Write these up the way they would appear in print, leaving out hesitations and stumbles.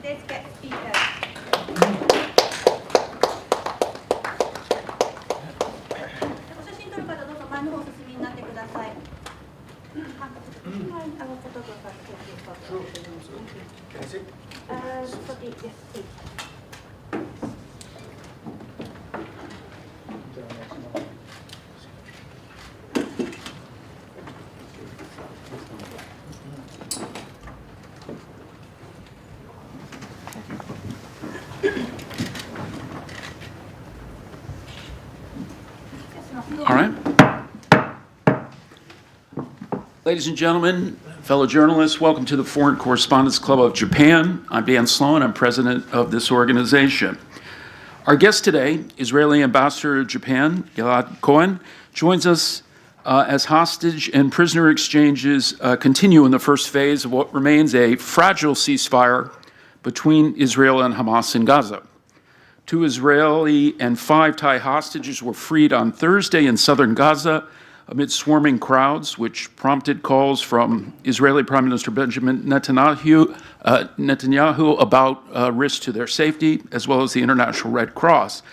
today's guest speaker. ご写真撮る方どうぞ前の方お進みになってください。All right. Ladies and gentlemen, fellow journalists, welcome to the Foreign Correspondents Club of Japan. I'm Dan Sloan. I'm president of this organization. Our guest today, Israeli Ambassador to Japan, Gilad Cohen, joins us as hostage and prisoner exchanges continue in the first phase of what remains a fragile ceasefire between Israel and Hamas in Gaza. 2 Israeli and 5 Thai hostages were freed on Thursday in southern Gaza amid swarming crowds, which prompted calls from Israeli Prime Minister Benjamin Netanyahu about risk to their safety, as well as the International Red Cross.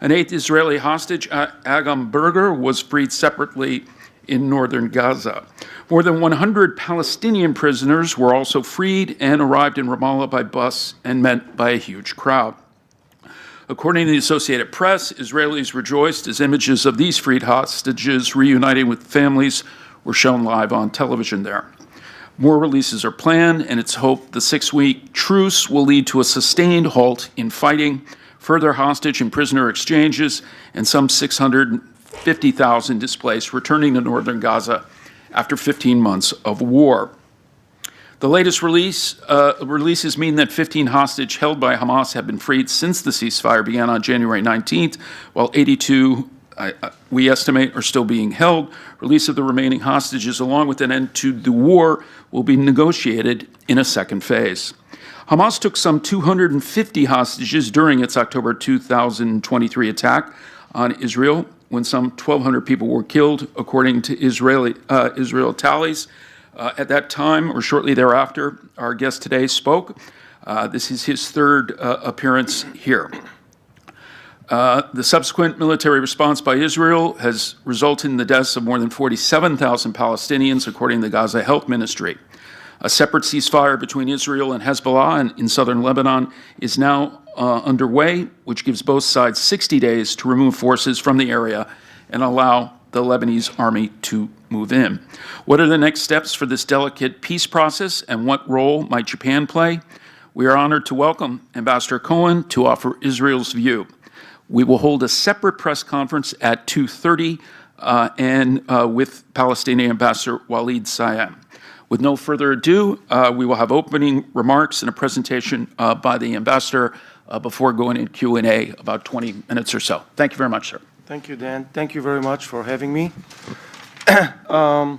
An 8th Israeli hostage, Agam Berger, was freed separately in northern Gaza. More than 100 Palestinian prisoners were also freed and arrived in Ramallah by bus and met by a huge crowd. According to the Associated Press, Israelis rejoiced as images of these freed hostages reuniting with families were shown live on television there. More releases are planned, and it's hoped the 6-week truce will lead to a sustained halt in fighting, further hostage and prisoner exchanges, and some 650,000 displaced returning to northern Gaza after 15 months of war. The latest releases mean that 15 hostages held by Hamas have been freed since the ceasefire began on January 19th, while 82, we estimate, are still being held. Release of the remaining hostages, along with an end to the war, will be negotiated in a second phase. Hamas took some 250 hostages during its October 2023 attack on Israel, when some 1,200 people were killed, according to Israel tallies. At that time, or shortly thereafter, our guest today spoke. This is his 3rd appearance here. The subsequent military response by Israel has resulted in the deaths of more than 47,000 Palestinians, according to the Gaza Health Ministry. A separate ceasefire between Israel and Hezbollah in southern Lebanon is now underway, which gives both sides 60 days to remove forces from the area and allow the Lebanese army to move in. What are the next steps for this delicate peace process, and what role might Japan play? We are honored to welcome Ambassador Cohen to offer Israel's view. We will hold a separate press conference at 2:30 with Palestinian Ambassador Walid Sayem. With no further ado, we will have opening remarks and a presentation by the ambassador before going in Q&A about 20 minutes or so. Thank you very much, sir. Thank you, Dan. Thank you very much for having me. I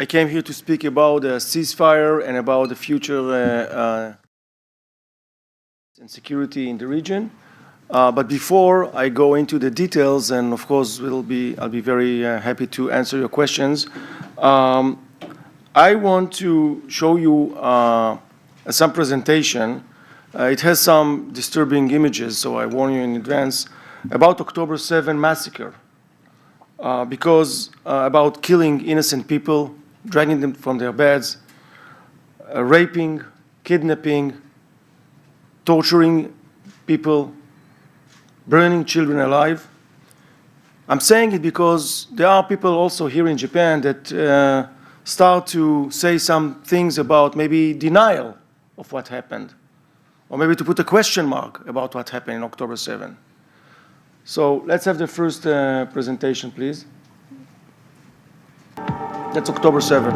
came here to speak about the ceasefire and about the future and security in the region. But before I go into the details, and of course I'll be very happy to answer your questions, I want to show you some presentation. It has some disturbing images, so I warn you in advance, about October 7 massacre, because about killing innocent people, dragging them from their beds, raping, kidnapping, torturing people, burning children alive. I'm saying it because there are people also here in Japan that start to say some things about maybe denial of what happened, or maybe to put a question mark about what happened in October 7. So let's have the first presentation, please. That's October 7.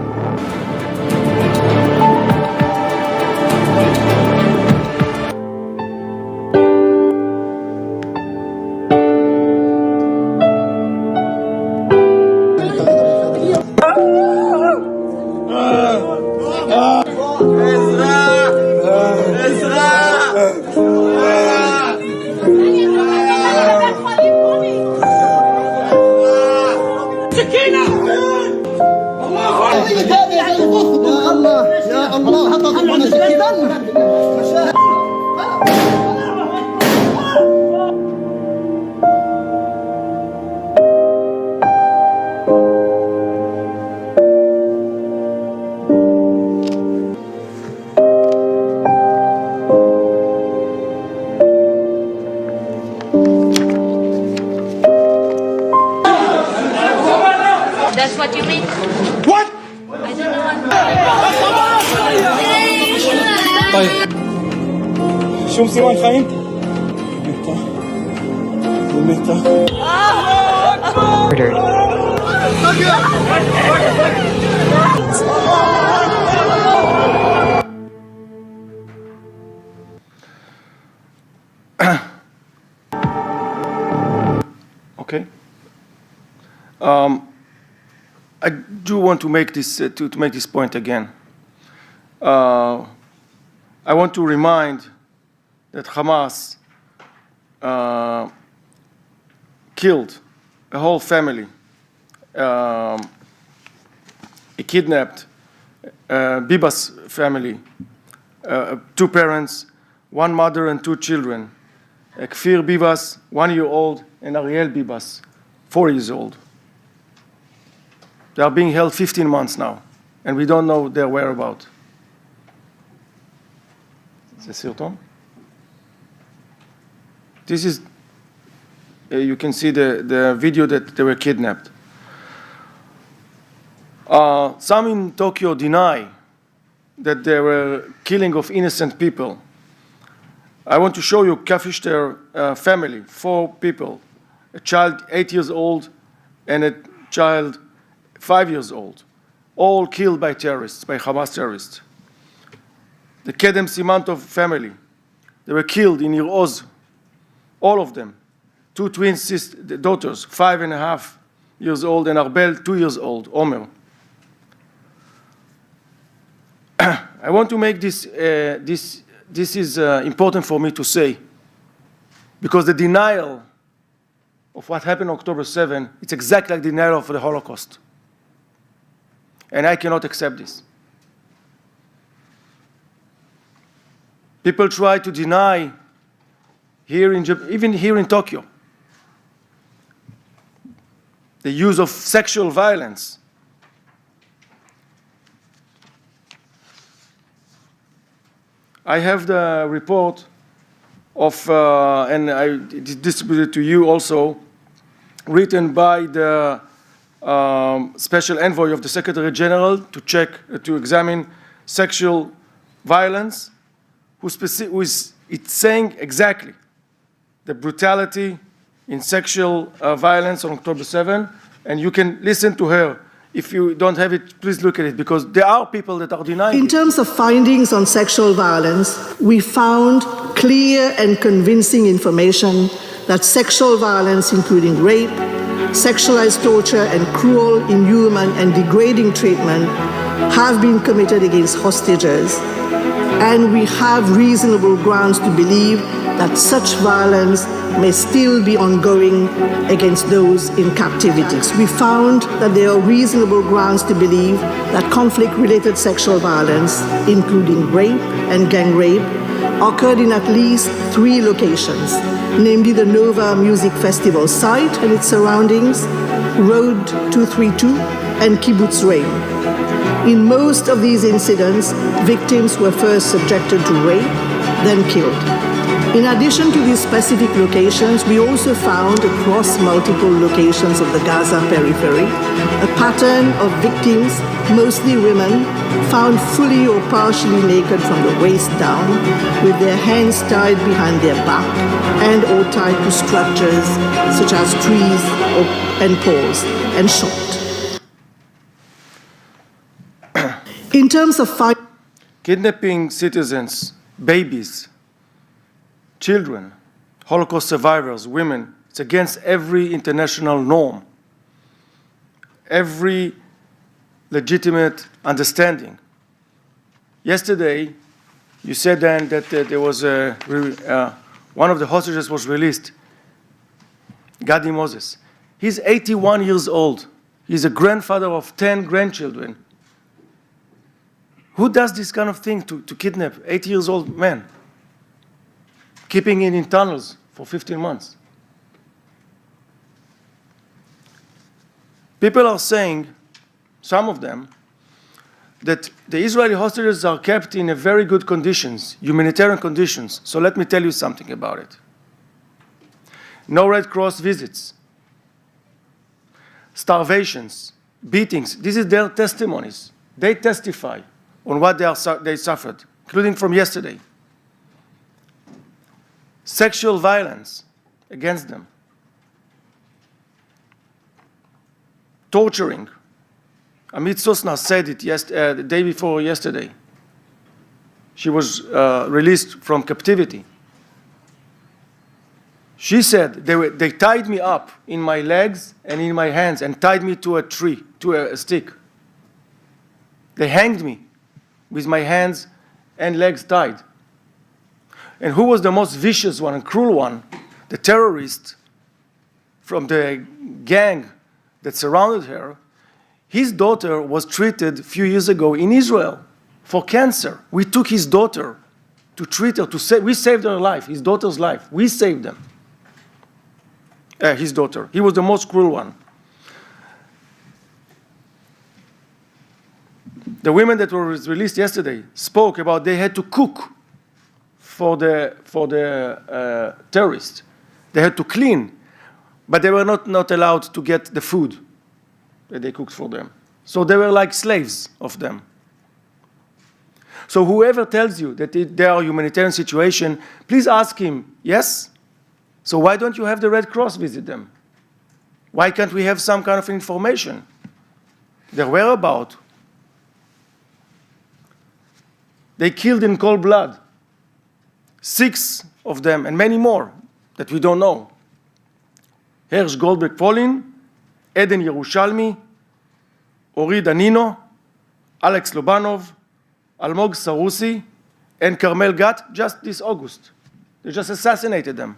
Allah يا الله That's what you mean? What? I don't know what. طيب شو مسوين خاين؟ متى؟ Okay. I do want to make this to make this point again. I want to remind that Hamas killed a whole family. He kidnapped Bibas family, 2 parents, 1 mother and 2 children. Kfir Bibas, 1-year-old, and Ariel Bibas, 4 years old. They are being held 15 months now, and we don't know their whereabouts. This is, you can see the video that they were kidnapped. Some in Tokyo deny that there were killing of innocent people. I want to show you Kafishter family, 4 people, a child 8 years old and a child 5 years old, all killed by terrorists, by Hamas terrorists. The Kedem Simantov family, they were killed in Nir Oz, all of them. 2 twin daughters, 5.5 years old, and Arbel, 2 years old, Omer. I want to make this, this is important for me to say, because the denial of what happened on October 7, it's exactly like the denial of the Holocaust. And I cannot accept this. People try to deny here in Japan, even here in Tokyo, the use of sexual violence. I have the report of, and I distributed to you also, written by the special envoy of the Secretary General to check, to examine sexual violence, who is it's saying exactly the brutality in sexual violence on October 7, and you can listen to her. If you don't have it, please look at it, because there are people that are denying In it. terms of findings on sexual violence, we found clear and convincing information that sexual violence, including rape, sexualized torture, and cruel, inhuman, and degrading treatment have been committed against hostages, and we have reasonable grounds to believe that such violence may still be ongoing against those in captivity. We found that there are reasonable grounds to believe that conflict-related sexual violence, including rape and gang rape, occurred in at least 3 locations, namely the Nova Music Festival site and its surroundings, Road 232, and Kibbutz Reim. In most of these incidents, victims were first subjected to rape, then killed. In addition to these specific locations, we also found across multiple locations of the Gaza periphery a pattern of victims, mostly women, found fully or partially naked from the waist down, with their hands tied behind their back and or tied to structures such as trees and poles, and shot. In terms of Kidnapping citizens, babies, children, Holocaust survivors, women, it's against every international norm, every legitimate understanding. Yesterday, you said then that there was one of the hostages was released, Gadi Moses. He's 81 years old. He's a grandfather of 10 grandchildren. Who does this kind of thing to kidnap 8 years old man, keeping him in tunnels for 15 months? People are saying, some of them, that the Israeli hostages are kept in a very good conditions, humanitarian conditions. So let me tell you something about it. No Red Cross visits, starvations, beatings. This is their testimonies. They testify on what they suffered, including from yesterday. Sexual violence against them. Torturing. Amit Sosna said it the day before yesterday. She was released from captivity. She said, they tied me up in my legs and in my hands and tied me to a tree, to a stick. They hanged me with my hands and legs tied. And who was the most vicious one and cruel one? The terrorist from the gang that surrounded her. His daughter was treated a few years ago in Israel for cancer. We took his daughter to treat her, we saved her life, his daughter's life. We saved them. His daughter. He was the most cruel one. The women that were released yesterday spoke about they had to cook for the terrorists. They had to clean, but they were not allowed to get the food that they cooked for them. So they were like slaves of them. So whoever tells you that they are a humanitarian situation, please ask him, yes? So why don't you have the Red Cross visit them? Why can't we have some kind of information? Their whereabouts. They killed in cold blood. 6 of them, and many more that we don't know. Hersh Goldberg Polin, Eden Yerushalmi, Ori Danino, Alex Lobanov, Almog Sarusi, and Carmel Gat just this August. They just assassinated them.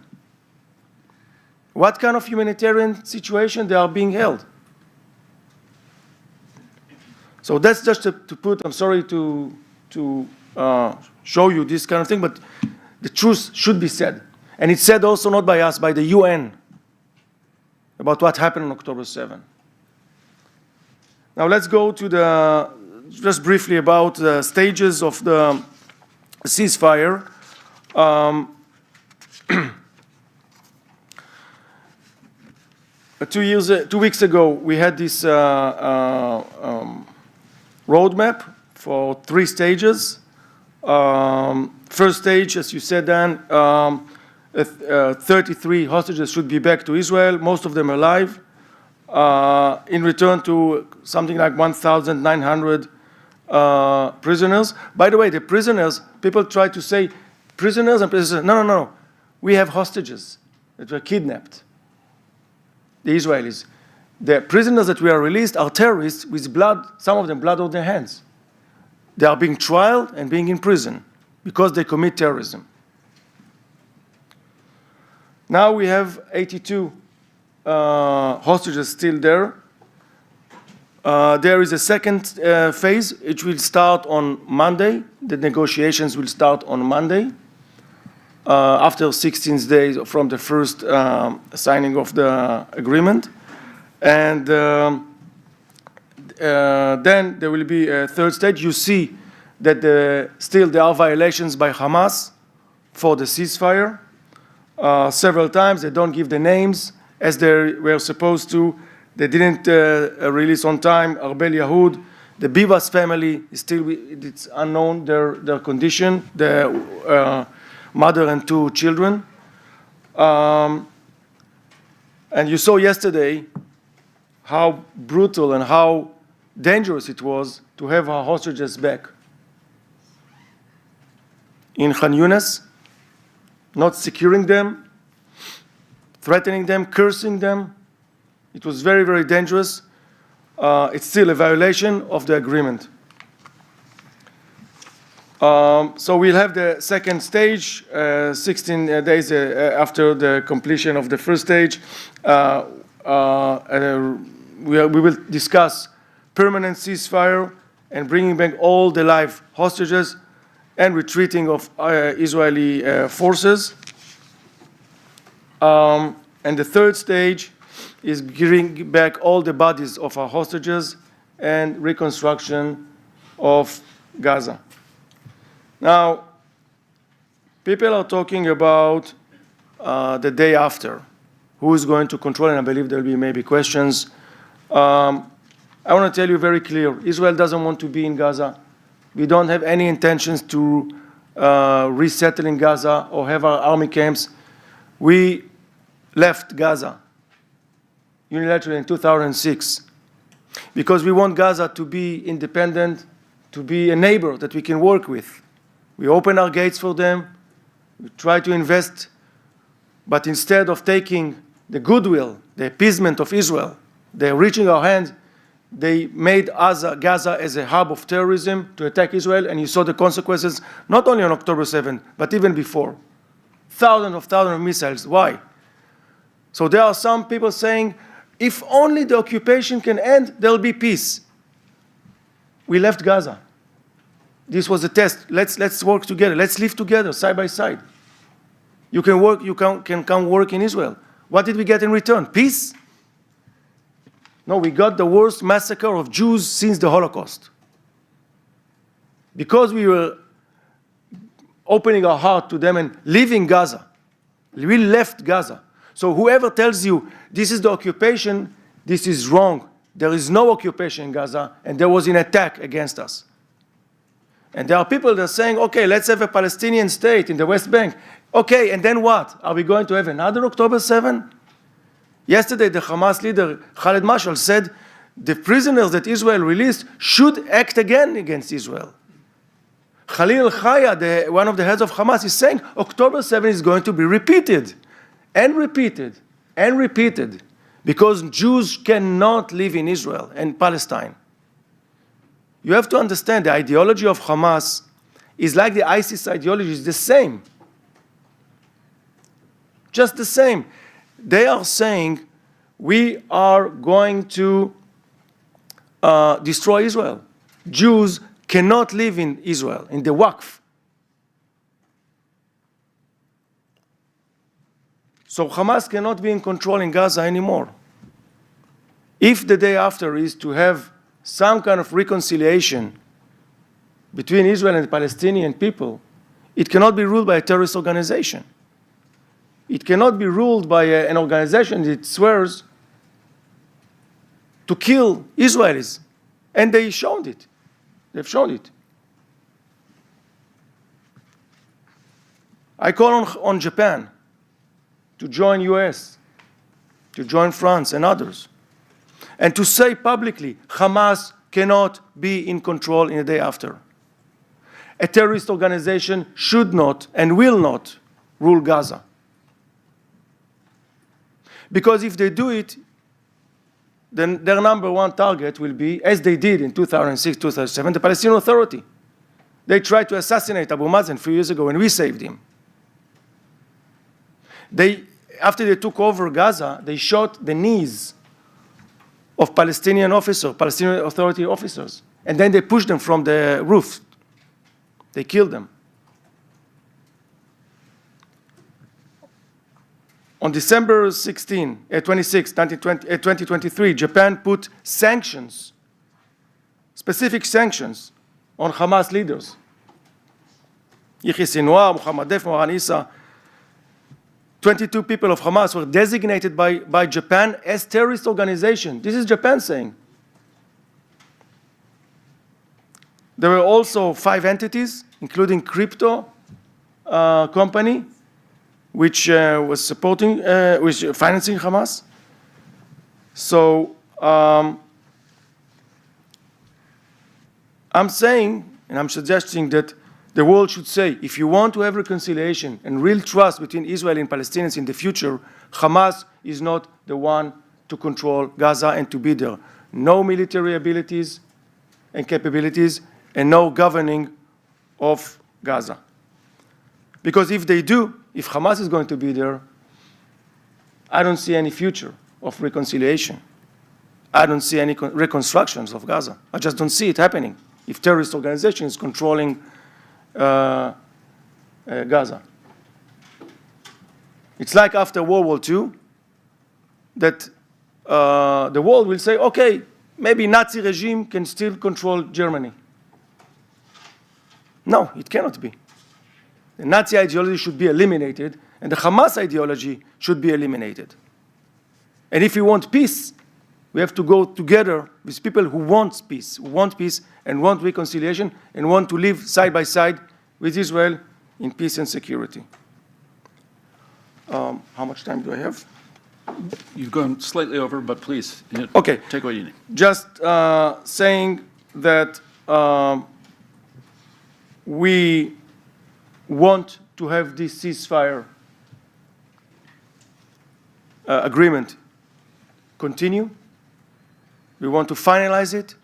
What kind of humanitarian situation they are being held? So that's just to put, I'm sorry to show you this kind of thing, but the truth should be said. And it's said also not by us, by the UN, about what happened on October 7. Now let's go to just briefly about the stages of the ceasefire. 2 weeks ago, we had this roadmap for 3 stages. First stage, as you said, Dan, 33 hostages should be back to Israel, most of them alive, in return to something like 1,900 prisoners. By the way, the prisoners, people try to say prisoners and prisoners. No. We have hostages that were kidnapped. The Israelis. The prisoners that were released are terrorists with blood, some of them blood on their hands. They are being trialed and being in prison because they commit terrorism. Now we have 82 hostages still there. There is a second phase, which will start on Monday. The negotiations will start on Monday, after 16 days from the first signing of the agreement. And then there will be a third stage. You see that still there are violations by Hamas for the ceasefire. Several times they don't give the names as they were supposed to. They didn't release on time Arbel Yahud. The Bivas family is still, it's unknown their condition, the mother and 2 children. And you saw yesterday how brutal and how dangerous it was to have our hostages back. In Khan Yunis, not securing them, threatening them, cursing them. It was very, very dangerous. It's still a violation of the agreement. So we'll have the second stage, 16 days after the completion of the first stage. We will discuss permanent ceasefire and bringing back all the live hostages and retreating of Israeli forces. And the third stage is giving back all the bodies of our hostages and reconstruction of Gaza. Now, people are talking about the day after. Who is going to control? And I believe there will be maybe questions. I want to tell you very clear, Israel doesn't want to be in Gaza. We don't have any intentions to resettle in Gaza or have our army camps. We left Gaza unilaterally in 2006 because we want Gaza to be independent, to be a neighbor that we can work with. We open our gates for them, we try to invest, but instead of taking the goodwill, the appeasement of Israel, they're reaching our hand, they made Gaza as a hub of terrorism to attack Israel, and you saw the consequences not only on October 7th, but even before. Thousands of missiles. Why? So there are some people saying, if only the occupation can end, there'll be peace. We left Gaza. This was a test. Let's work together. Let's live together, side by side. You can work. You can come work in Israel. What did we get in return? Peace? No, we got the worst massacre of Jews since the Holocaust. Because we were opening our heart to them and leaving Gaza. We left Gaza. So whoever tells you this is the occupation, this is wrong. There is no occupation in Gaza, and there was an attack against us. And there are people that are saying, okay, let's have a Palestinian state in the West Bank. Okay, and then what? Are we going to have another October 7? Yesterday, the Hamas leader, Khaled Mashal, said the prisoners that Israel released should act again against Israel. Khalil Chaya, one of the heads of Hamas, is saying October 7 is going to be repeated and repeated and repeated because Jews cannot live in Israel and Palestine. You have to understand the ideology of Hamas is like the ISIS ideology, is the same. Just the same. They are saying we are going to destroy Israel. Jews cannot live in Israel, in the Waqf. So Hamas cannot be in control in Gaza anymore. If the day after is to have some kind of reconciliation between Israel and the Palestinian people, it cannot be ruled by a terrorist organization. It cannot be ruled by an organization that swears to kill Israelis. And they showed it. They've shown it. I call on Japan to join US, to join France and others, and to say publicly, Hamas cannot be in control in the day after. A terrorist organization should not and will not rule Gaza. Because if they do it, then their number one target will be, as they did in 2006, 2007, the Palestinian Authority. They tried to assassinate Abu Mazen a few years ago, and we saved him. After they took over Gaza, they shot the knees of Palestinian officers, Palestinian Authority officers, and then they pushed them from the roof. They killed them. On December 26, 2023, Japan put sanctions, specific sanctions, on Hamas leaders. Yahya Sinwar, Mohammed Def, Moran Issa. 22 people of Hamas were designated by Japan as terrorist organization. This is Japan saying. There were also 5 entities, including crypto company, which was which financing Hamas. So I'm saying, and I'm suggesting that the world should say, if you want to have reconciliation and real trust between Israel and Palestinians in the future, Hamas is not the one to control Gaza and to be there. No military abilities and capabilities, and no governing of Gaza. Because if they do, if Hamas is going to be there, I don't see any future of reconciliation. I don't see any reconstructions of Gaza. I just don't see it happening. if terrorist organization is controlling Gaza. It's like after World War II that the world will say, okay, maybe Nazi regime can still control Germany. No, it cannot be. The Nazi ideology should be eliminated, and the Hamas ideology should be eliminated. And if we want peace, we have to go together with people who want peace and want reconciliation and want to live side by side with Israel in peace and security. How much time do I have? You've gone slightly over, but please, Okay. take what you need. Just saying that we want to have this ceasefire agreement continue. We want to finalize it,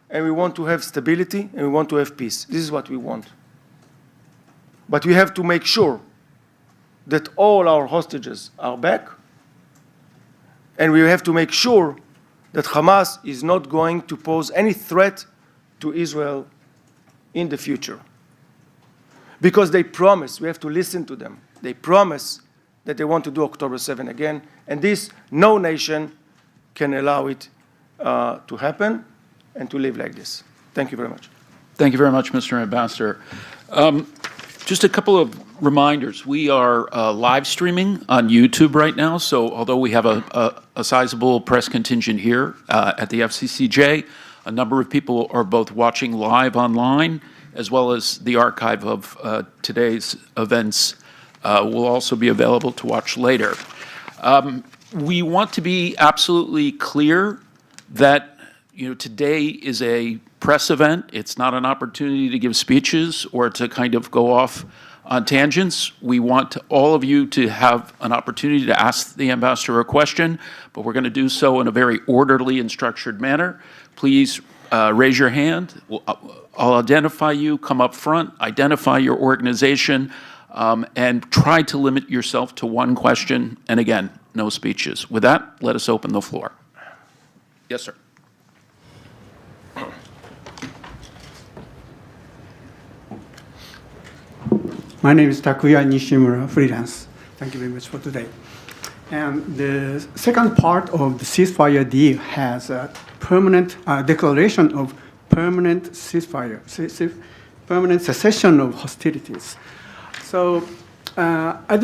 and we want to have stability, and we want to have peace. This is what we want. But we have to make sure that all our hostages are back, and we have to make sure that Hamas is not going to pose any threat to Israel in the future. Because they promise, we have to listen to them. They promise that they want to do October 7 again, and this, no nation can allow it to happen and to live like this. Thank you very much. Thank you very much, Mr. Ambassador. Just a couple of reminders. We are live streaming on YouTube right now, so although we have a sizable press contingent here at the FCCJ, a number of people are both watching live online, as well as the archive of today's events will also be available to watch later. We want to be absolutely clear that today is a press event. It's not an opportunity to give speeches or to kind of go off on tangents. We want all of you to have an opportunity to ask the ambassador a question, but we're going to do so in a very orderly and structured manner. Please raise your hand. I'll identify you, come up front, identify your organization, and try to limit yourself to one question, and again, no speeches. With that, let us open the floor. Yes, sir. My name is Takuya Nishimura, freelance. Thank you very much for today. And the second part of the ceasefire deal has a permanent declaration of permanent ceasefire, permanent cessation of hostilities. So I'd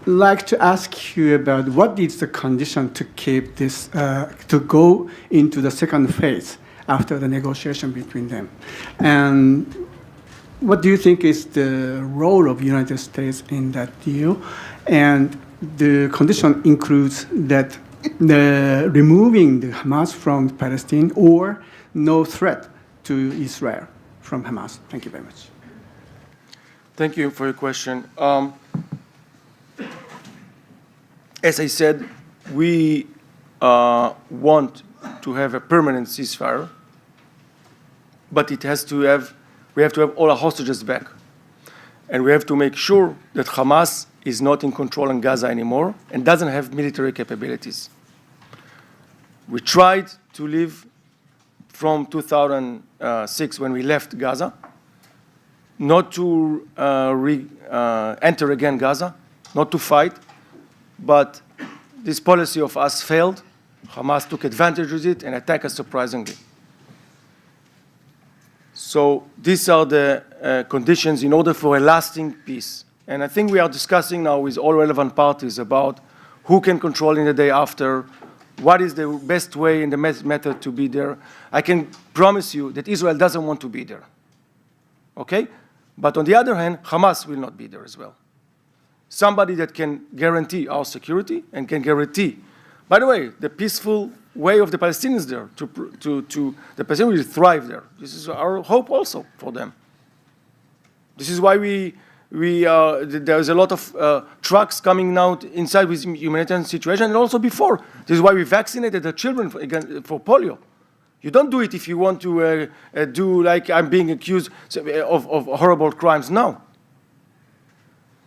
like to ask you about what is the condition to keep this, to go into the second phase after the negotiation between them. And what do you think is the role of the United States in that deal? And the condition includes that the removing the Hamas from Palestine or no threat to Israel from Hamas. Thank you very much. Thank you for your question. As I said, we want to have a permanent ceasefire, but it has to have, we have to have all our hostages back. And we have to make sure that Hamas is not in control in Gaza anymore and doesn't have military capabilities. We tried to live from 2006 when we left Gaza, not to enter again Gaza, not to fight, but this policy of us failed. Hamas took advantage of it and attacked us surprisingly. So these are the conditions in order for a lasting peace. And I think we are discussing now with all relevant parties about who can control in the day after, what is the best way and the best method to be there. I can promise you that Israel doesn't want to be there, okay? But on the other hand, Hamas will not be there as well. Somebody that can guarantee our security and can guarantee, by the way, the peaceful way of the Palestinians there, the Palestinians will thrive there. This is our hope also for them. This is why there's a lot of trucks coming now inside with humanitarian situation, and also before. This is why we vaccinated the children for polio. You don't do it if you want to do like I'm being accused of horrible crimes. No.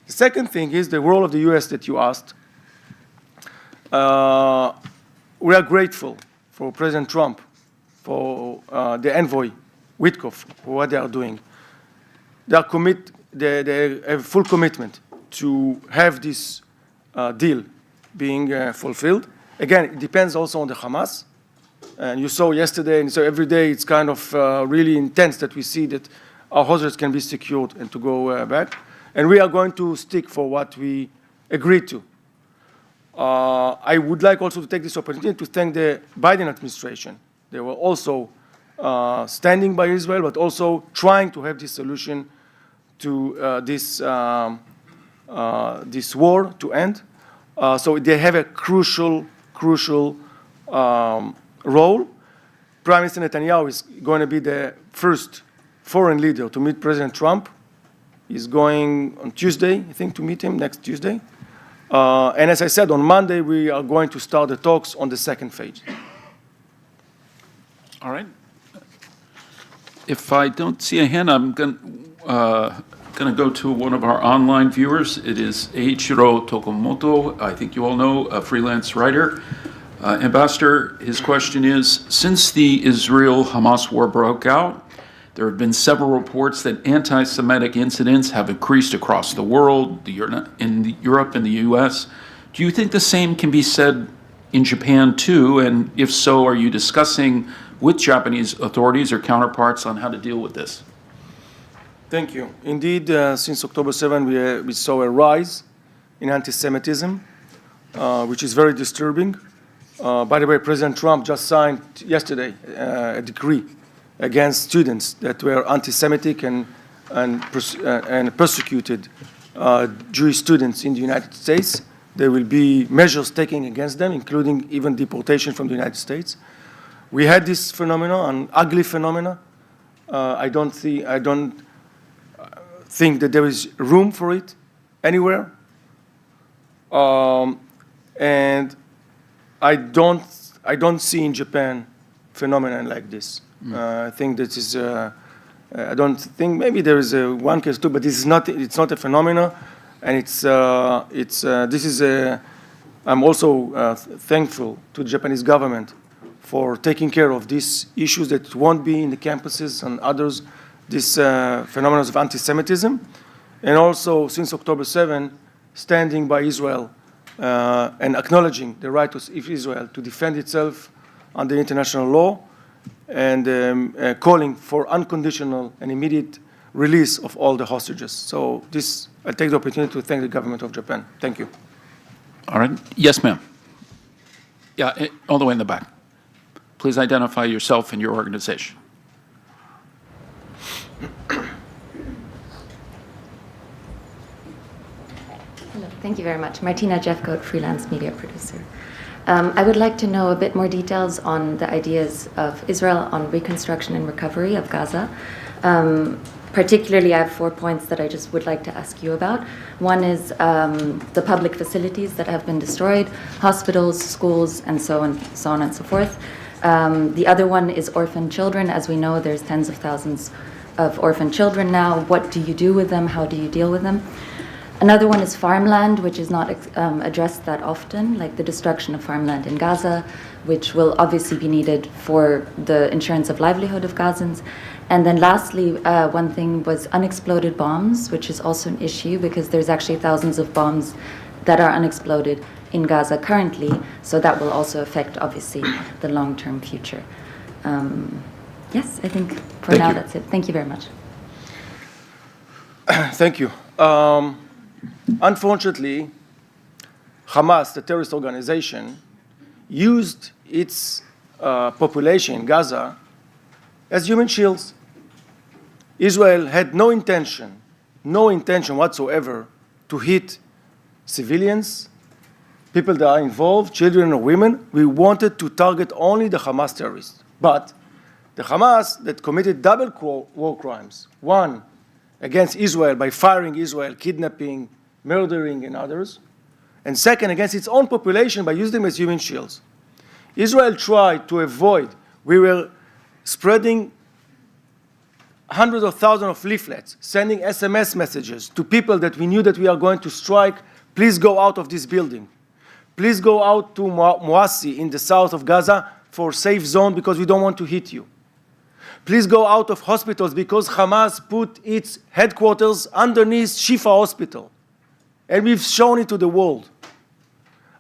The second thing is the role of the U.S. that you asked. We are grateful for President Trump, for the envoy Witkoff for what they are doing. They have full commitment to have this deal being fulfilled. Again, it depends also on the Hamas. And you saw yesterday, and so every day it's kind of really intense that we see that our hostages can be secured and to go back. And we are going to stick for what we agreed to. I would like also to take this opportunity to thank the Biden administration. They were also standing by Israel, but also trying to have this solution to this war to end. So they have a crucial role. Prime Minister Netanyahu is going to be the first foreign leader to meet President Trump. He's going on Tuesday, I think, to meet him next Tuesday. And as I said, on Monday, we are going to start the talks on the second phase. All right. If I don't see a hand, I'm going to go to one of our online viewers. It is Eiichiro Tokomoto. I think you all know, a freelance writer. Ambassador, his question is, since the Israel-Hamas war broke out, there have been several reports that anti-Semitic incidents have increased across the world, in Europe and the US. Do you think the same can be said in Japan too? And if so, are you discussing with Japanese authorities or counterparts on how to deal with this? Thank you. Indeed, since October 7, we saw a rise in anti-Semitism, which is very disturbing. By the way, President Trump just signed yesterday a decree against students that were anti-Semitic and persecuted Jewish students in the United States. There will be measures taken against them, including even deportation from the United States. We had this phenomenon, an ugly phenomenon. I don't think that there is room for it anywhere. And I don't see in Japan phenomenon like this. I think that is. I don't think maybe there is one case too, but it's not a phenomenon, and this is a. I'm also thankful to the Japanese government for taking care of these issues that won't be in the campuses and others. This phenomenon of anti-Semitism, and also since October 7, standing by Israel and acknowledging the right of Israel to defend itself under international law, and calling for unconditional and immediate release of all the hostages. So this, I take the opportunity to thank the government of Japan. Thank you. All right. Yes, ma'am. Yeah, all the way in the back. Please identify yourself and your organization. Hello, thank you very much. Martina Jeffcoat, freelance media producer. I would like to know a bit more details on the ideas of Israel on reconstruction and recovery of Gaza. Particularly, I have 4 points that I just would like to ask you about. One is the public facilities that have been destroyed, hospitals, schools, and so on and so forth. The other one is orphan children. As we know, there's tens of thousands of orphan children now. What do you do with them? How do you deal with them? Another one is farmland, which is not addressed that often, like the destruction of farmland in Gaza, which will obviously be needed for the insurance of livelihood of Gazans. And then lastly, one thing was unexploded bombs, which is also an issue because there's actually thousands of bombs that are unexploded in Gaza currently, so that will also affect, obviously, the long-term future. Yes, I think for now that's it. Thank you very much. Thank you. Unfortunately, Hamas, the terrorist organization, used its population in Gaza as human shields. Israel had no intention whatsoever to hit civilians, people that are involved, children or women. We wanted to target only the Hamas terrorists. But the Hamas that committed double war crimes, one against Israel by firing Israel, kidnapping, murdering, and others, and second, against its own population by using them as human shields. Israel tried to avoid. We were spreading hundreds of thousands of leaflets, sending SMS messages to people that we knew that we are going to strike. Please go out of this building. Please go out to Mouassi in the south of Gaza for a safe zone because we don't want to hit you. Please go out of hospitals because Hamas put its headquarters underneath Shifa Hospital. And we've shown it to the world.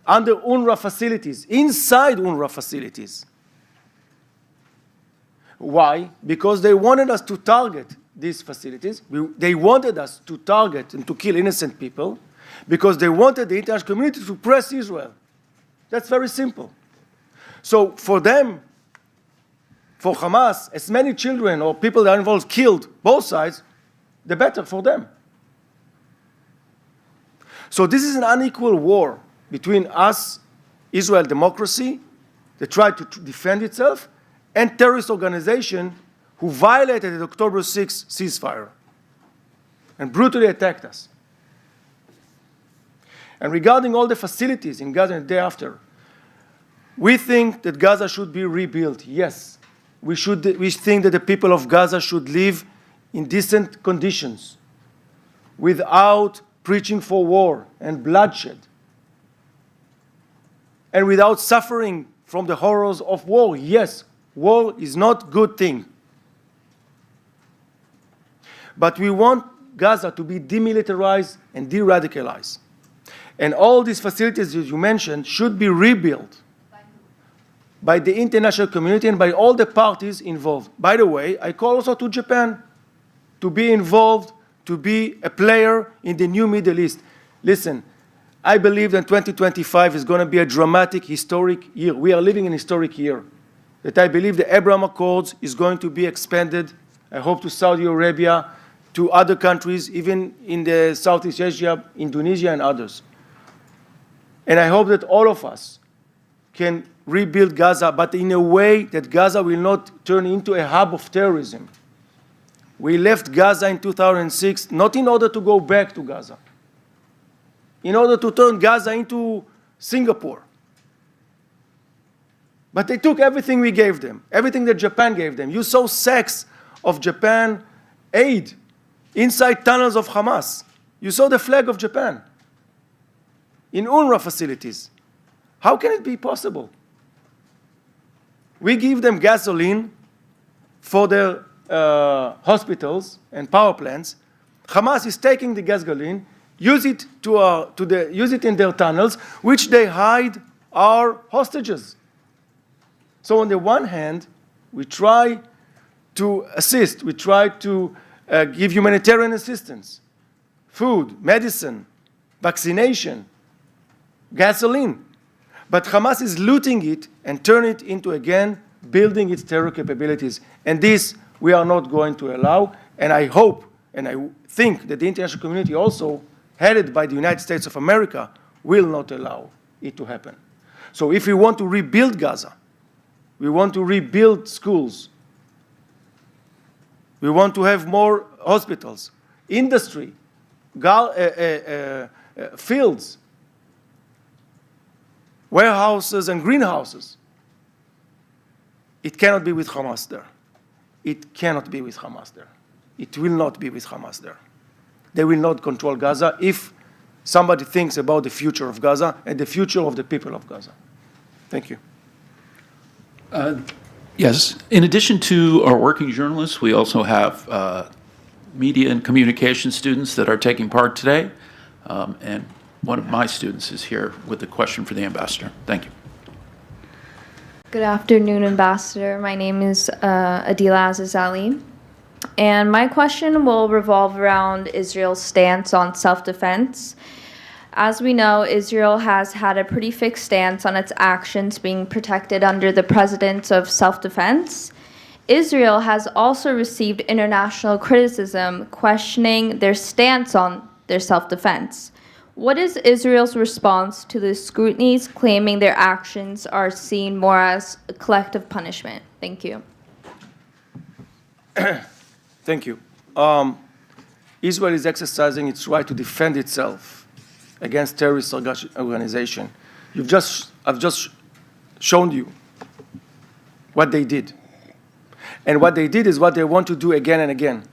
Under UNRWA facilities, inside UNRWA facilities. Why? Because they wanted us to target these facilities. They wanted us to target and to kill innocent people because they wanted the international community to press Israel. That's very simple. So for them, for Hamas, as many children or people that are involved killed, both sides, the better for them. So this is an unequal war between us, Israel democracy, that tried to defend itself, and terrorist organization who violated the October 6th ceasefire and brutally attacked us. And regarding all the facilities in Gaza and the day after, we think that Gaza should be rebuilt, yes. We think that the people of Gaza should live in decent conditions without preaching for war and bloodshed and without suffering from the horrors of war. Yes, war is not a good thing. But we want Gaza to be demilitarized and de-radicalized. And all these facilities that you mentioned should be rebuilt by the international community and by all the parties involved. By the way, I call also to Japan to be involved, to be a player in the new Middle East. Listen, I believe that 2025 is going to be a dramatic, historic year. We are living in a historic year. That I believe the Abraham Accords is going to be expanded, I hope, to Saudi Arabia, to other countries, even in the Southeast Asia, Indonesia, and others. And I hope that all of us can rebuild Gaza, but in a way that Gaza will not turn into a hub of terrorism. We left Gaza in 2006 not in order to go back to Gaza, in order to turn Gaza into Singapore. But they took everything we gave them, everything that Japan gave them. You saw sacks of Japan aid inside tunnels of Hamas. You saw the flag of Japan in UNRWA facilities. How can it be possible? We give them gasoline for their hospitals and power plants. Hamas is taking the gasoline, use it in their tunnels, which they hide our hostages. So on the one hand, we try to assist, we try to give humanitarian assistance, food, medicine, vaccination, gasoline. But Hamas is looting it and turn it into, again, building its terror capabilities. And this we are not going to allow. And I hope, and I think that the international community also, headed by the United States of America, will not allow it to happen. So if we want to rebuild Gaza, we want to rebuild schools, we want to have more hospitals, industry, fields, warehouses and greenhouses. It cannot be with Hamas there. It cannot be with Hamas there. It will not be with Hamas there. They will not control Gaza if somebody thinks about the future of Gaza and the future of the people of Gaza. Thank you. Yes. In addition to our working journalists, we also have media and communication students that are taking part today. And one of my students is here with a question for the ambassador. Thank you. Good afternoon, Ambassador. My name is Adila Azizali. And my question will revolve around Israel's stance on self-defense. As we know, Israel has had a pretty fixed stance on its actions being protected under the precedents of self-defense. Israel has also received international criticism questioning their stance on their self-defense. What is Israel's response to the scrutinies claiming their actions are seen more as a collective punishment? Thank you. Thank you. Israel is exercising its right to defend itself against terrorist organization. I've just shown you what they did. And what they did is what they want to do again and again.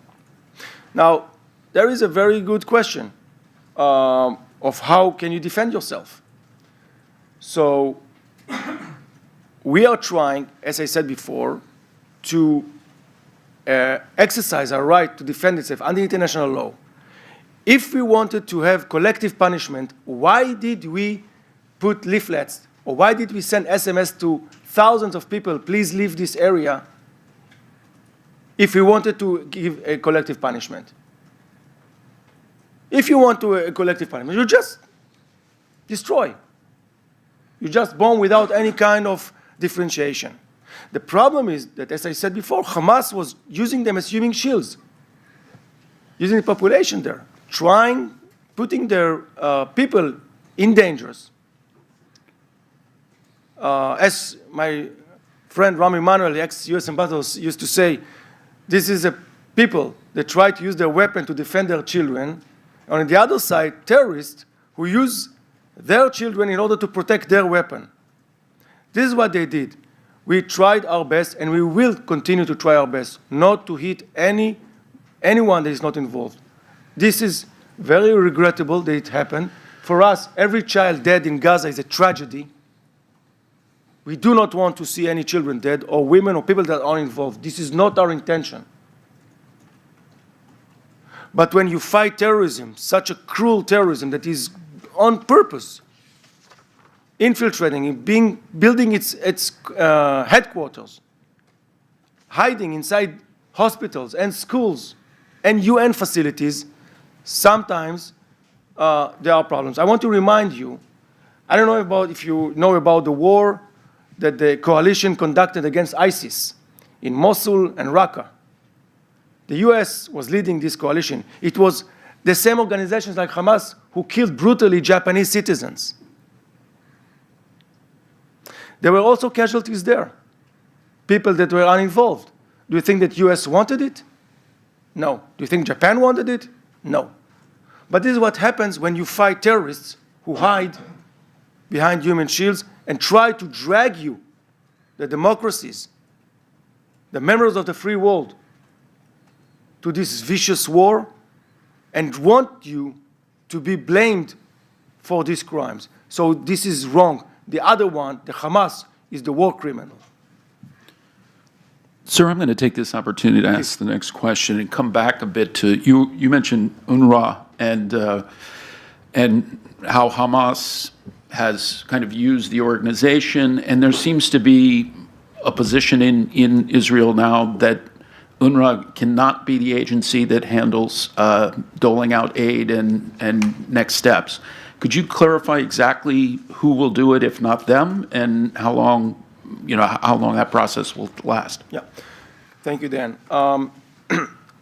Now, there is a very good question of how can you defend yourself. So we are trying, as I said before, to exercise our right to defend itself under international law. If we wanted to have collective punishment, why did we put leaflets, or why did we send SMS to thousands of people, please leave this area, if we wanted to give a collective punishment? If you want to a collective punishment, you just destroy. You just bomb without any kind of differentiation. The problem is that, as I said before, Hamas was using them as human shields, using the population there, putting their people in dangers. As my friend Rami Emanuel, the ex-US ambassador, used to say, this is a people that try to use their weapon to defend their children. And on the other side, terrorists who use their children in order to protect their weapon. This is what they did. We tried our best, and we will continue to try our best, not to hit anyone that is not involved. This is very regrettable that it happened. For us, every child dead in Gaza is a tragedy. We do not want to see any children dead, or women, or people that are involved. This is not our intention. But when you fight terrorism, such a cruel terrorism that is on purpose, infiltrating, building its headquarters, hiding inside hospitals and schools and UN facilities, sometimes there are problems. I want to remind you, I don't know if you know about the war that the coalition conducted against ISIS in Mosul and Raqqa. The US was leading this coalition. It was the same organizations like Hamas who killed brutally Japanese citizens. There were also casualties there, people that were uninvolved. Do you think that US wanted it? No. Do you think Japan wanted it? No. But this is what happens when you fight terrorists who hide behind human shields and try to drag you, the democracies, the members of the free world, to this vicious war and want you to be blamed for these crimes. So this is wrong. The other one, the Hamas, is the war criminal. Sir, I'm going to take this opportunity to ask the next question and come back a bit to you mentioned UNRWA and how Hamas has kind of used the organization, and there seems to be a position in Israel now that UNRWA cannot be the agency that handles doling out aid and next steps. Could you clarify exactly who will do it, if not them, and how long that process will last? Yeah, thank you, Dan.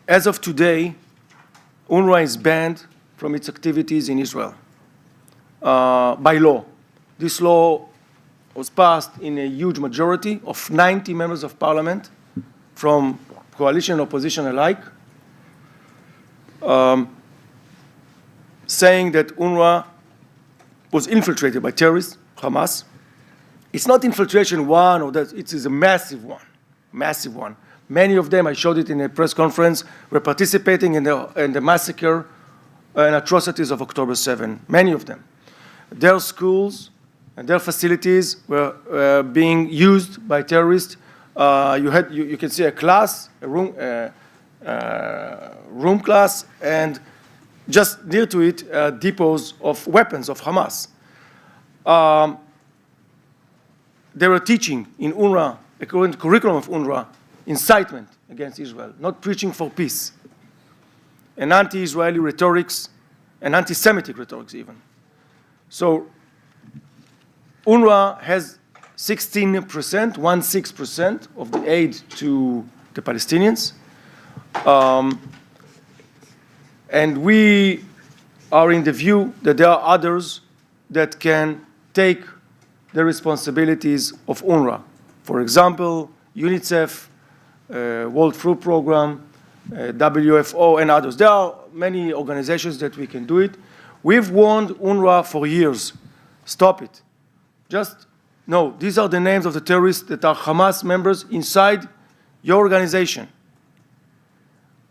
As of today, UNRWA is banned from its activities in Israel by law. This law was passed in a huge majority of 90 members of parliament from coalition and opposition alike, saying that UNRWA was infiltrated by terrorists, Hamas. It's not infiltration one, or that it is a massive one. Many of them, I showed it in a press conference, were participating in the massacre and atrocities of October 7. Many of them. Their schools and their facilities were being used by terrorists. You can see a class, a room class, and just near to it, depots of weapons of Hamas. They were teaching in UNRWA, according to the curriculum of UNRWA, incitement against Israel, not preaching for peace, and anti-Israeli rhetorics, and anti-Semitic rhetorics even. So UNRWA has 16% of the aid to the Palestinians. And we are in the view that there are others that can take the responsibilities of UNRWA. For example, UNICEF, World Food Program, WFO, and others. There are many organizations that we can do it. We've warned UNRWA for years. Stop it. Just no, these are the names of the terrorists that are Hamas members inside your organization.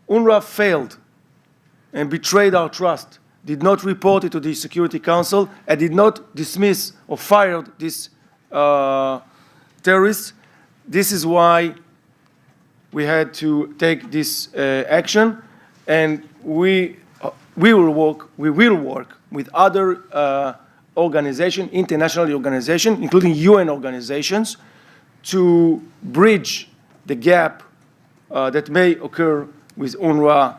UNRWA failed and betrayed our trust, did not report it to the Security Council, and did not dismiss or fire these terrorists. This is why we had to take this action, and we will work with other organizations, international organizations, including UN organizations, to bridge the gap that may occur with UNRWA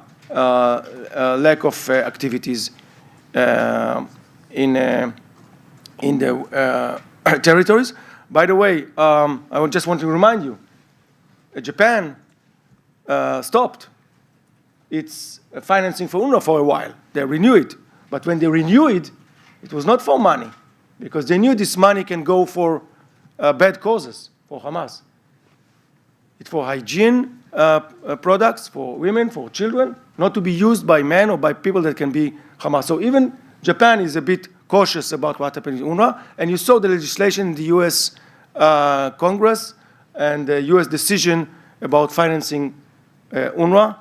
lack of activities in the territories. By the way, I just want to remind you, Japan stopped its financing for UNRWA for a while. They renewed it. But when they renewed it, it was not for money, because they knew this money can go for bad causes, for Hamas. It's for hygiene products, for women, for children, not to be used by men or by people that can be Hamas. So even Japan is a bit cautious about what happened in UNRWA. And you saw the legislation in the US Congress and the US decision about financing UNRWA.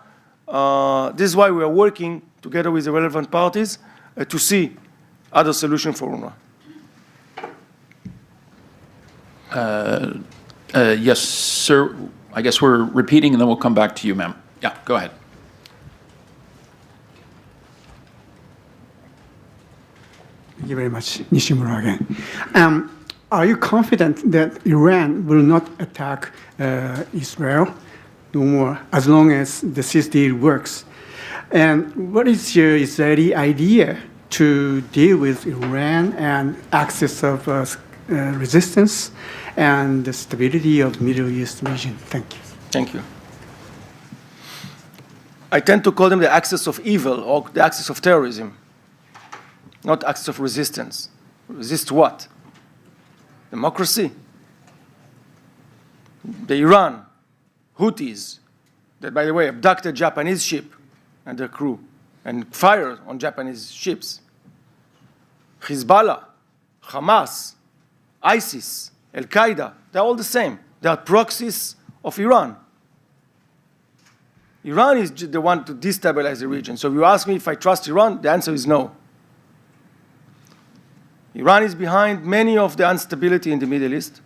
This is why we are working together with the relevant parties to see other solutions for UNRWA. Yes, sir. I guess we're repeating, and then we'll come back to you, ma'am. Yeah, go ahead. Thank you very much, Nishimura again. Are you confident that Iran will not attack Israel no more, as long as the cease deal works? And what is your Israeli idea to deal with Iran and access of resistance and the stability of the Middle East region? Thank you. Thank you. I tend to call them the axis of evil or the axis of terrorism, not axis of resistance. Resist what? Democracy. The Iran, Houthis, that, by the way, abducted Japanese ship and their crew and fired on Japanese ships. Hezbollah, Hamas, ISIS, Al-Qaeda, they're all the same. They are proxies of Iran. Iran is the one to destabilize the region. So if you ask me if I trust Iran, the answer is no. Iran is behind many of the instability in the Middle East,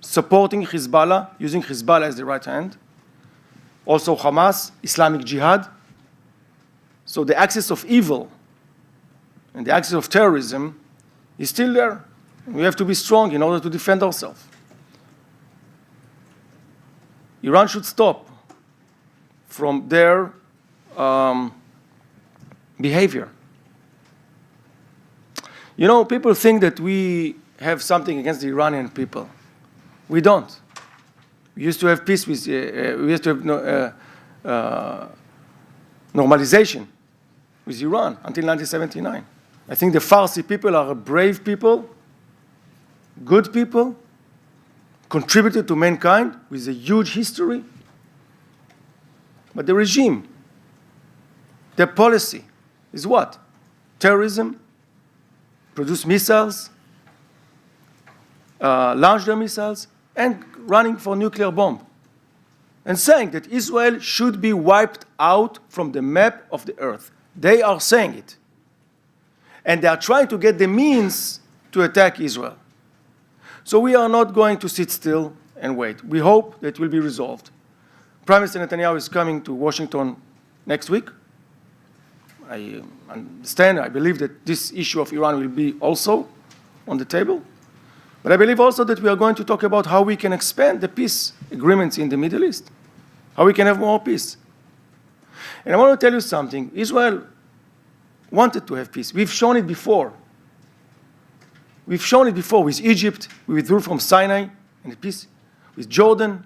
supporting Hezbollah, using Hezbollah as the right hand. Also Hamas, Islamic Jihad. So the axis of evil and the axis of terrorism is still there. We have to be strong in order to defend ourselves. Iran should stop from their behavior. You know, people think that we have something against the Iranian people. We don't. We used to have peace with, we used to have normalization with Iran until 1979. I think the Farsi people are a brave people, good people, contributed to mankind with a huge history. But the regime, their policy is what? Terrorism, produce missiles, launch their missiles, and running for nuclear bomb. And saying that Israel should be wiped out from the map of the earth. They are saying it. And they are trying to get the means to attack Israel. So we are not going to sit still and wait. We hope that it will be resolved. Prime Minister Netanyahu is coming to Washington next week. I understand, I believe that this issue of Iran will be also on the table. But I believe also that we are going to talk about how we can expand the peace agreements in the Middle East, how we can have more peace. And I want to tell you something. Israel wanted to have peace. We've shown it before. We've shown it before with Egypt. We withdrew from Sinai and peace. With Jordan,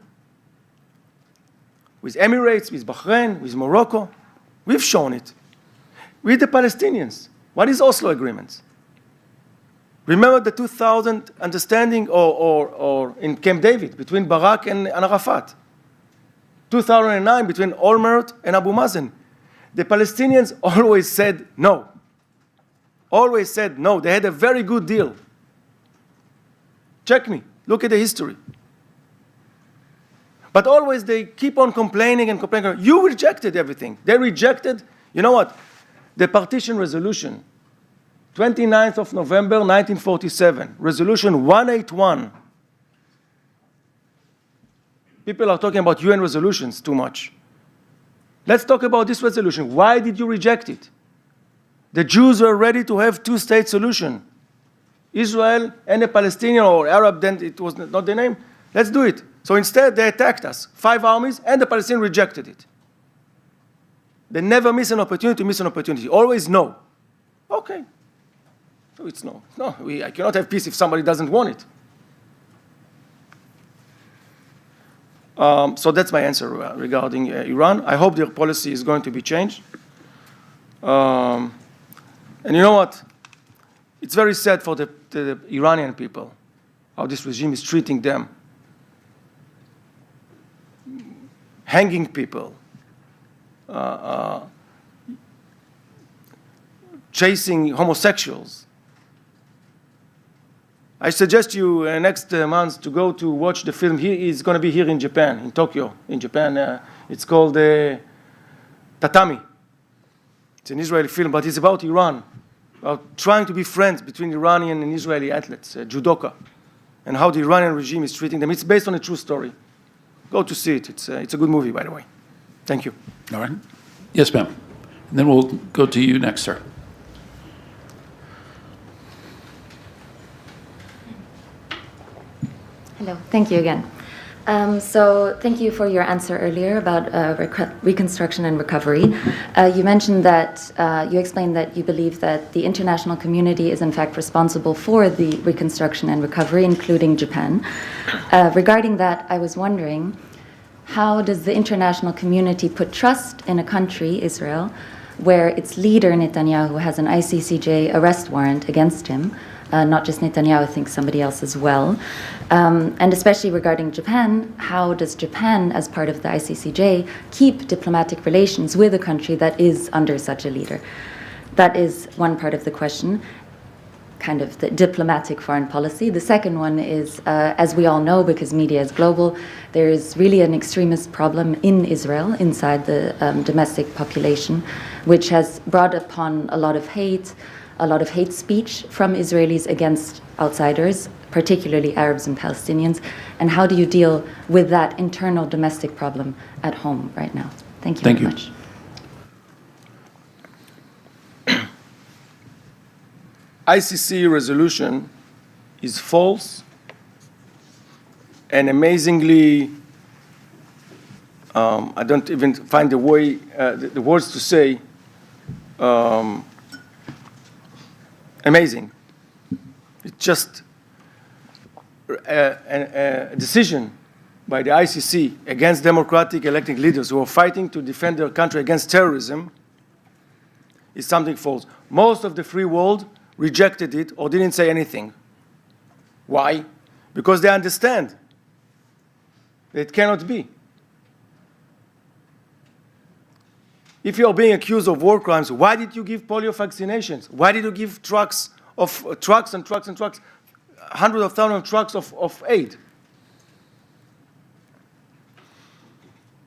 with Emirates, with Bahrain, with Morocco. We've shown it. With the Palestinians. What is Oslo agreements? Remember the 2000 understanding or in Camp David between Barak and Arafat. 2009 between Olmert and Abu Mazen. The Palestinians always said no. Always said no. They had a very good deal. Check me. Look at the history. But always they keep on complaining and complaining. You rejected everything. They rejected, you know what? The partition resolution, 29th of November, 1947, resolution 181. People are talking about UN resolutions too much. Let's talk about this resolution. Why did you reject it? The Jews were ready to have two-state solution. Israel and a Palestinian or Arab, then it was not the name. Let's do it. So instead, they attacked us. 5 armies, and the Palestinians rejected it. They never miss an opportunity, Always no. Okay. So it's no. No, I cannot have peace if somebody doesn't want it. So that's my answer regarding Iran. I hope their policy is going to be changed. And you know what? It's very sad for the Iranian people, how this regime is treating them. Hanging people, chasing homosexuals. I suggest you next month to go to watch the film. He is going to be here in Japan, in Tokyo, in Japan. It's called Tatami. It's an Israeli film, but it's about Iran, about trying to be friends between Iranian and Israeli athletes, judoka, and how the Iranian regime is treating them. It's based on a true story. Go to see it. It's a good movie, by the way. Thank you. All right. Yes, ma'am. And then we'll go to you next, sir. Hello, thank you again. So thank you for your answer earlier about reconstruction and recovery. You mentioned that, you explained that you believe that the international community is in fact responsible for the reconstruction and recovery, including Japan. Regarding that, I was wondering, how does the international community put trust in a country, Israel, where its leader, Netanyahu, has an ICCJ arrest warrant against him? Not just Netanyahu, I think somebody else as well. And especially regarding Japan, how does Japan, as part of the ICCJ, keep diplomatic relations with a country that is under such a leader? That is one part of the question, kind of the diplomatic foreign policy. The second one is, as we all know, because media is global, there is really an extremist problem in Israel, inside the domestic population, which has brought upon a lot of hate speech from Israelis against outsiders, particularly Arabs and Palestinians. And how do you deal with that internal domestic problem at home right now? Thank you very much. ICC resolution is false and amazingly, I don't even find the words to say, amazing. It's just a decision by the ICC against democratic elected leaders who are fighting to defend their country against terrorism is something false. Most of the free world rejected it or didn't say anything. Why? Because they understand that it cannot be. If you're being accused of war crimes, why did you give polio vaccinations? Why did you give trucks, hundreds of thousands of trucks of aid?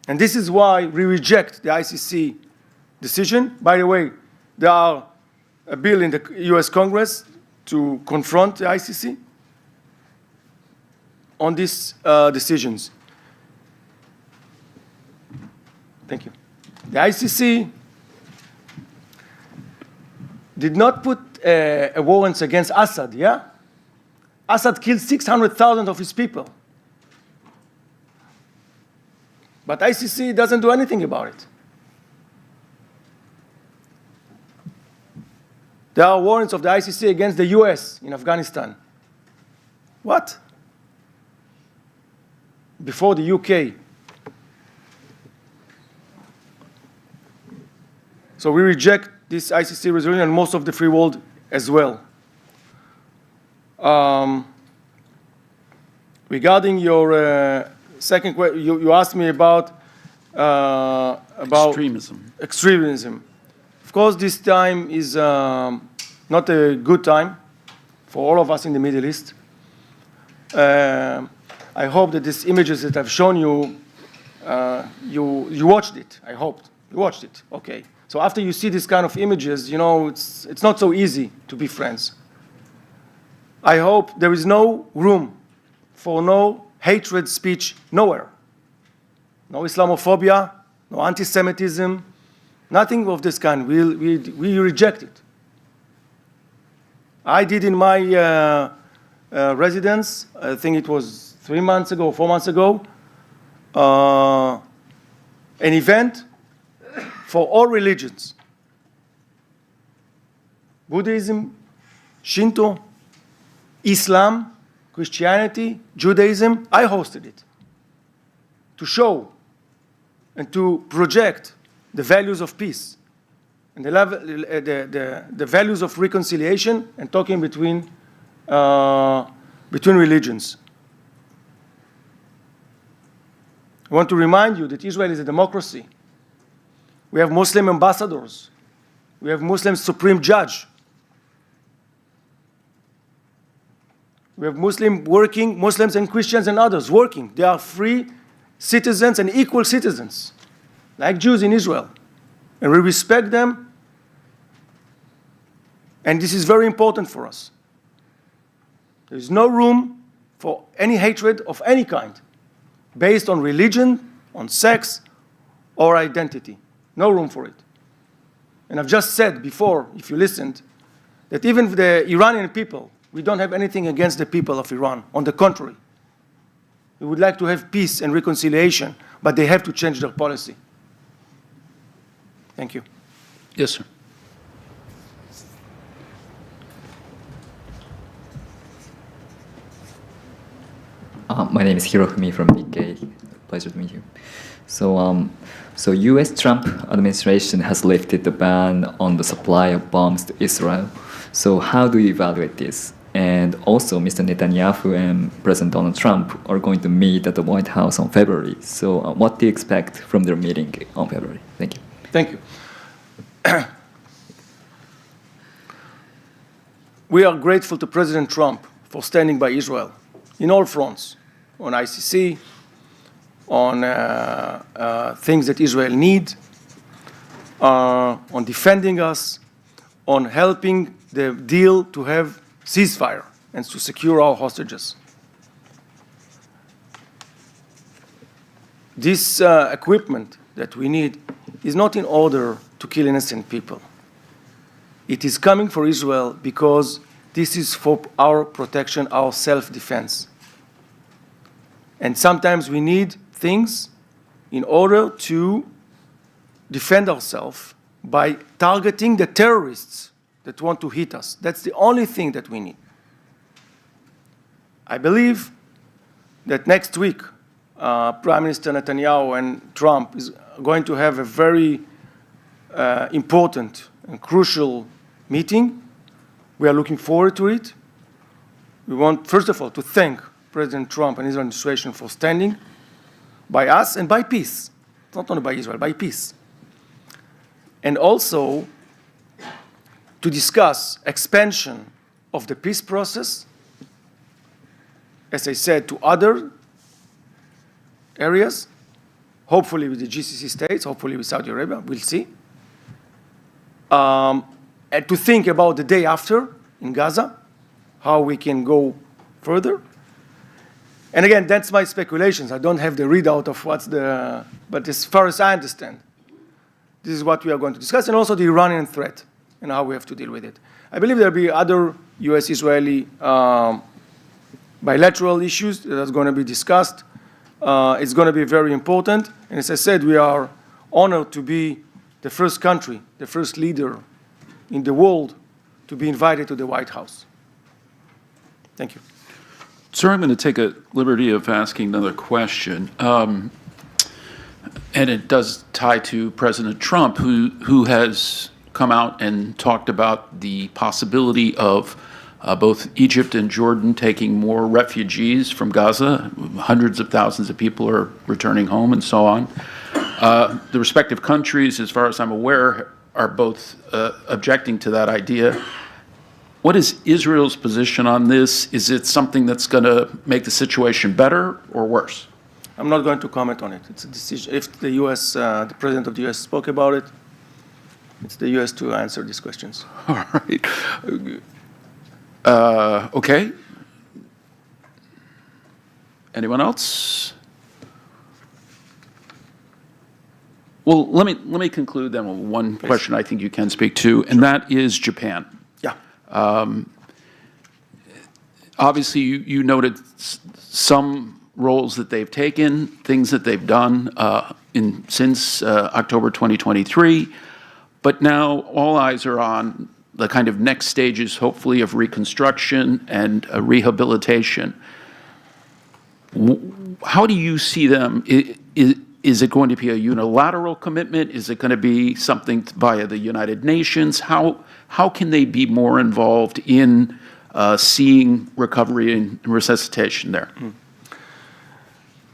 And this is why we reject the ICC decision. By the way, there are a bill in the US Congress to confront the ICC on these decisions. Thank you. The ICC did not put a warrant against Assad, yeah? Assad killed 600,000 of his people. But ICC doesn't do anything about it. There are warrants of the ICC against the US in Afghanistan. What? Before the UK. So we reject this ICC resolution and most of the free world as well. Regarding your second question, you asked me about extremism. Of course, this time is not a good time for all of us in the Middle East. I hope that these images that I've shown you, you watched it. I hoped you watched it. Okay. So after you see this kind of images, you know, it's not so easy to be friends. I hope there is no room for no hatred speech nowhere. no Islamophobia, no anti-Semitism, nothing of this kind. We reject it. I did in my residence, I think it was 3 months ago, 4 months ago, an event for all religions. Buddhism, Shinto, Islam, Christianity, Judaism. I hosted it to show and to project the values of peace and the values of reconciliation and talking between religions. I want to remind you that Israel is a democracy. We have Muslim ambassadors. We have Muslim supreme judge. We have Muslims and Christians and others working. They are free citizens and equal citizens, like Jews in Israel. And we respect them. And this is very important for us. There is no room for any hatred of any kind, based on religion, on sex, or identity. No room for it. And I've just said before, if you listened, that even the Iranian people, we don't have anything against the people of Iran. On the contrary, we would like to have peace and reconciliation, but they have to change their policy. Thank you. Yes, sir. My name is Hirofumi from Nikkei. Pleasure to meet you. So U.S. Trump administration has lifted the ban on the supply of bombs to Israel. So how do you evaluate this? And also, Mr. Netanyahu and President Donald Trump are going to meet at the White House on February. So what do you expect from their meeting on February? Thank you. Thank you. We are grateful to President Trump for standing by Israel in all fronts, on ICC, on things that Israel needs, on defending us, on helping the deal to have ceasefire and to secure our hostages. This equipment that we need is not in order to kill innocent people. It is coming for Israel because this is for our protection, our self-defense. And sometimes we need things in order to defend ourselves by targeting the terrorists that want to hit us. That's the only thing that we need. I believe that next week, Prime Minister Netanyahu and Trump is going to have a very important and crucial meeting. We are looking forward to it. We want, first of all, to thank President Trump and his administration for standing by us and by peace. Not only by Israel, by peace. And also to discuss expansion of the peace process, as I said, to other areas, hopefully with the GCC states, hopefully with Saudi Arabia, we'll see. And to think about the day after in Gaza, how we can go further. And again, that's my speculations. I don't have the readout of what's the, but as far as I understand, this is what we are going to discuss, and also the Iranian threat and how we have to deal with it. I believe there'll be other US-Israeli bilateral issues that are going to be discussed. It's going to be very important. And as I said, we are honored to be the first country, the first leader in the world to be invited to the White House. Thank you. Sir, I'm going to take a liberty of asking another question. And it does tie to President Trump, who has come out and talked about the possibility of both Egypt and Jordan taking more refugees from Gaza. Hundreds of thousands of people are returning home and so on. The respective countries, as far as I'm aware, are both objecting to that idea. What is Israel's position on this? Is it something that's going to make the situation better or worse? I'm not going to comment on it. It's a decision. If the U.S., the President of the U.S. spoke about it, it's the U.S. to answer these questions. All right. Okay. Anyone else? Well, let me conclude then with one question I think you can speak to, and that is Japan. Yeah. Obviously, you noted some roles that they've taken, things that they've done since October 2023, but now all eyes are on the kind of next stages, hopefully, of reconstruction and rehabilitation. How do you see them? Is it going to be a unilateral commitment? Is it going to be something via the United Nations? How can they be more involved in seeing recovery and resuscitation there?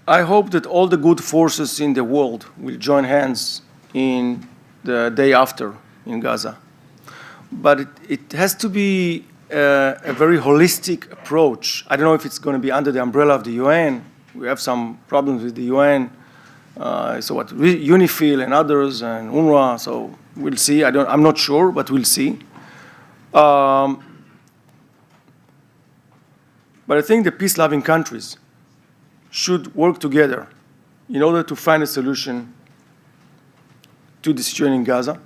I hope that all the good forces in the world will join hands in the day after in Gaza. But it has to be a very holistic approach. I don't know if it's going to be under the umbrella of the UN. We have some problems with the UN. UNIFIL and others and UNRWA, so we'll see. I'm not sure, but we'll see. But I think the peace-loving countries should work together in order to find a solution to the situation in Gaza.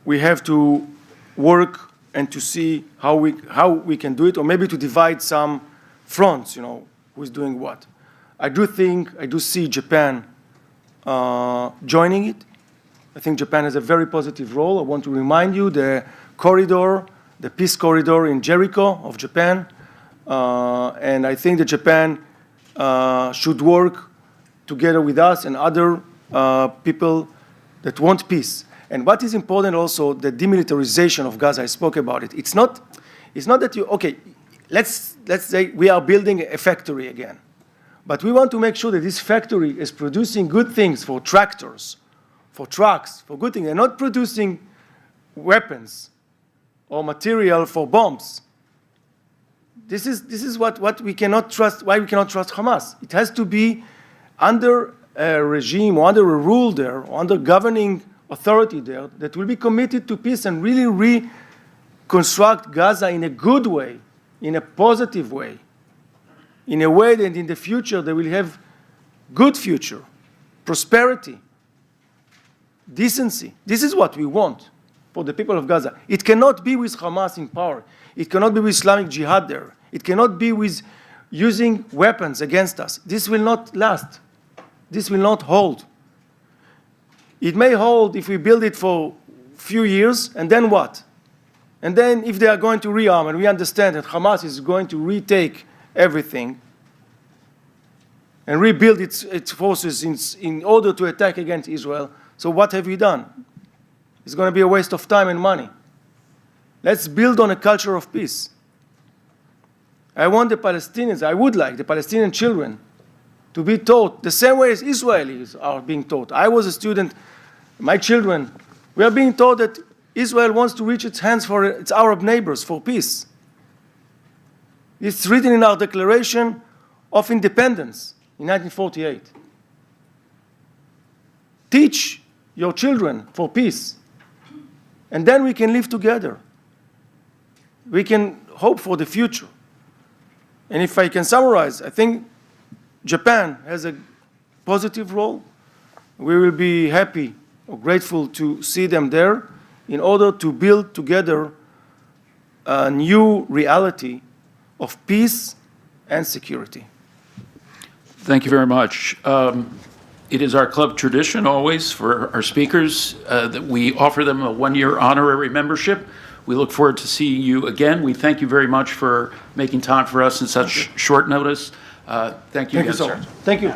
We have to work and to see how we can do it, or maybe to divide some fronts, who's doing what. I do see Japan joining it. I think Japan has a very positive role. I want to remind you the peace corridor in Jericho of Japan. And I think that Japan should work together with us and other people that want peace. And what is important also, the demilitarization of Gaza, I spoke about it. It's not that let's say we are building a factory again. But we want to make sure that this factory is producing good things for tractors, for trucks, for good things. They're not producing weapons or material for bombs. This is what we cannot trust, why we cannot trust Hamas. It has to be under a regime or under a rule there, or under governing authority there, that will be committed to peace and really reconstruct Gaza in a good way, in a positive way, in a way that in the future they will have good future, prosperity, decency. This is what we want for the people of Gaza. It cannot be with Hamas in power. It cannot be with Islamic Jihad there. It cannot be with using weapons against us. This will not last. This will not hold. It may hold if we build it for a few years, and then what? And then if they are going to rearm, and we understand that Hamas is going to retake everything and rebuild its forces in order to attack against Israel. So what have we done? It's going to be a waste of time and money. Let's build on a culture of peace. I want the Palestinians, I would like the Palestinian children to be taught the same way as Israelis are being taught. I was a student, my children, we are being taught that Israel wants to reach its hands for its Arab neighbors for peace. It's written in our Declaration of Independence in 1948. Teach your children for peace, and then we can live together. We can hope for the future. And if I can summarize, I think Japan has a positive role. We will be happy or grateful to see them there in order to build together a new reality of peace and security. Thank you very much. It is our club tradition always for our speakers that we offer them a one-year honorary membership. We look forward to seeing you again. We thank you very much for making time for us in such short notice. Thank you again, sir. Thank you.